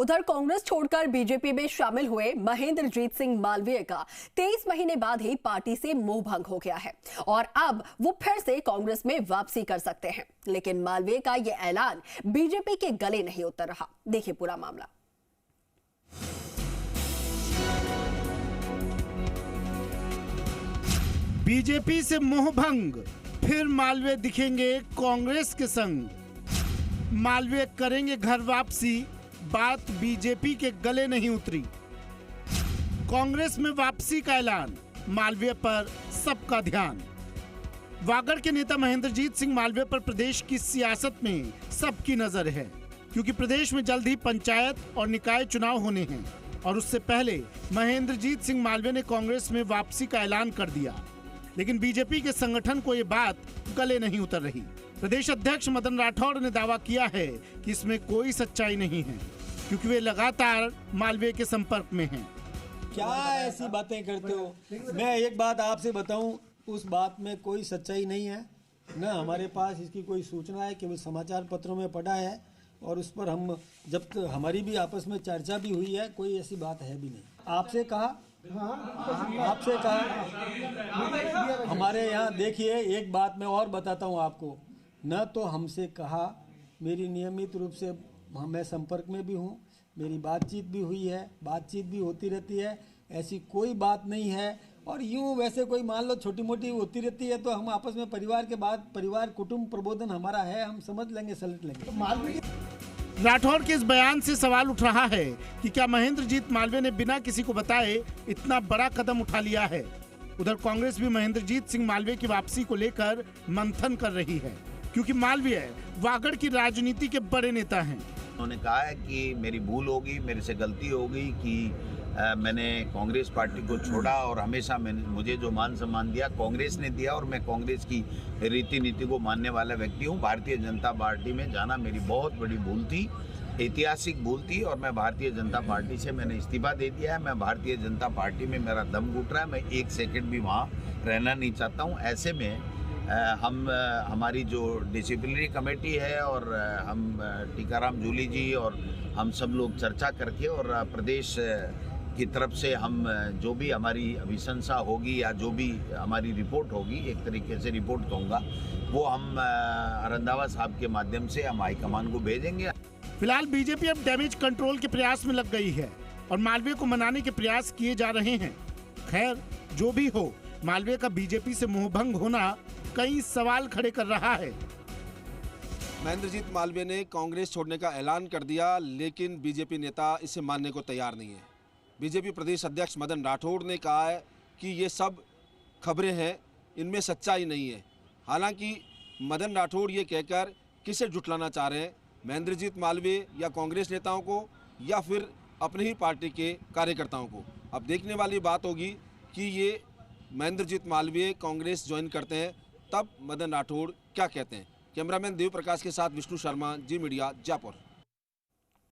उधर कांग्रेस छोड़कर बीजेपी में शामिल हुए महेंद्रजीत सिंह मालवीय का 23 महीने बाद ही पार्टी से मोह भंग हो गया है और अब वो फिर से कांग्रेस में वापसी कर सकते हैं। लेकिन मालवीय का यह ऐलान बीजेपी के गले नहीं उतर रहा। देखिए पूरा मामला। बीजेपी से मोह भंग, फिर मालवीय दिखेंगे कांग्रेस के संग। मालवीय करेंगे घर वापसी, बात बीजेपी के गले नहीं उतरी। कांग्रेस में वापसी का ऐलान, मालवीय पर सबका ध्यान। वागड़ के नेता महेंद्रजीत सिंह मालवीय पर प्रदेश की सियासत में सबकी नजर है, क्योंकि प्रदेश में जल्द ही पंचायत और निकाय चुनाव होने हैं और उससे पहले महेंद्रजीत सिंह मालवीय ने कांग्रेस में वापसी का ऐलान कर दिया। लेकिन बीजेपी के संगठन को ये बात गले नहीं उतर रही। प्रदेश अध्यक्ष मदन राठौड़ ने दावा किया है कि इसमें कोई सच्चाई नहीं है, क्योंकि वे लगातार मालवीय के संपर्क में हैं। क्या ऐसी बातें करते हो? मैं एक बात आपसे बताऊं, उस बात में कोई सच्चाई नहीं है। न हमारे पास इसकी कोई सूचना है, केवल समाचार पत्रों में पढ़ा है और उस पर हम जब हमारी भी आपस में चर्चा भी हुई है, कोई ऐसी बात है भी नहीं। आपसे कहा हमारे यहाँ देखिए, एक बात मैं और बताता हूँ आपको, न तो हमसे कहा, मेरी नियमित रूप से मैं संपर्क में भी हूँ, मेरी बातचीत भी हुई है, बातचीत भी होती रहती है, ऐसी कोई बात नहीं है। और यूँ वैसे कोई मान लो छोटी मोटी होती रहती है तो हम आपस में परिवार के बाद परिवार कुटुंब प्रबोधन हमारा है, हम समझ लेंगे, सलट लेंगे। राठौड़ के इस बयान से सवाल उठ रहा है कि क्या महेंद्रजीत मालवीय ने बिना किसी को बताए इतना बड़ा कदम उठा लिया है। उधर कांग्रेस भी महेंद्रजीत सिंह मालवीय की वापसी को लेकर मंथन कर रही है, क्योंकि मालवीय वागड़ की राजनीति के बड़े नेता हैं। उन्होंने कहा है कि मेरी भूल होगी, मेरे से गलती होगी कि मैंने कांग्रेस पार्टी को छोड़ा और हमेशा मुझे जो मान सम्मान दिया कांग्रेस ने दिया और मैं कांग्रेस की रीति नीति को मानने वाला व्यक्ति हूँ। भारतीय जनता पार्टी में जाना मेरी बहुत बड़ी भूल थी, ऐतिहासिक भूल थी और मैं भारतीय जनता पार्टी से मैंने इस्तीफा दे दिया है। मैं भारतीय जनता पार्टी में मेरा दम घुट रहा है, मैं एक सेकंड भी वहाँ रहना नहीं चाहता हूँ। ऐसे में हमारी जो डिसिप्लिनरी कमेटी है और हम टीकाराम जूली जी और हम सब लोग चर्चा करके और प्रदेश की तरफ से हम जो भी हमारी अभिशंसा होगी या जो भी हमारी रिपोर्ट होगी, एक तरीके से रिपोर्ट कहूँगा, वो हम रंधावा साहब के माध्यम से हम हाईकमान को भेजेंगे। फिलहाल बीजेपी अब डैमेज कंट्रोल के प्रयास में लग गई है और मालवीय को मनाने के प्रयास किए जा रहे हैं। खैर जो भी हो, मालवीय का बीजेपी से मोहभंग होना कई सवाल खड़े कर रहा है। महेंद्रजीत मालवीय ने कांग्रेस छोड़ने का ऐलान कर दिया, लेकिन बीजेपी नेता इसे मानने को तैयार नहीं है। बीजेपी प्रदेश अध्यक्ष मदन राठौड़ ने कहा है कि ये सब खबरें हैं, इनमें सच्चाई नहीं है। हालांकि मदन राठौड़ ये कहकर किसे जुटलाना चाह रहे हैं, महेंद्रजीत मालवीय या कांग्रेस नेताओं को या फिर अपनी ही पार्टी के कार्यकर्ताओं को। अब देखने वाली बात होगी कि ये महेंद्रजीत मालवीय कांग्रेस ज्वाइन करते हैं तब मदन राठौड़ क्या कहते हैं। कैमरामैन देव प्रकाश के साथ विष्णु शर्मा, जी मीडिया, जयपुर।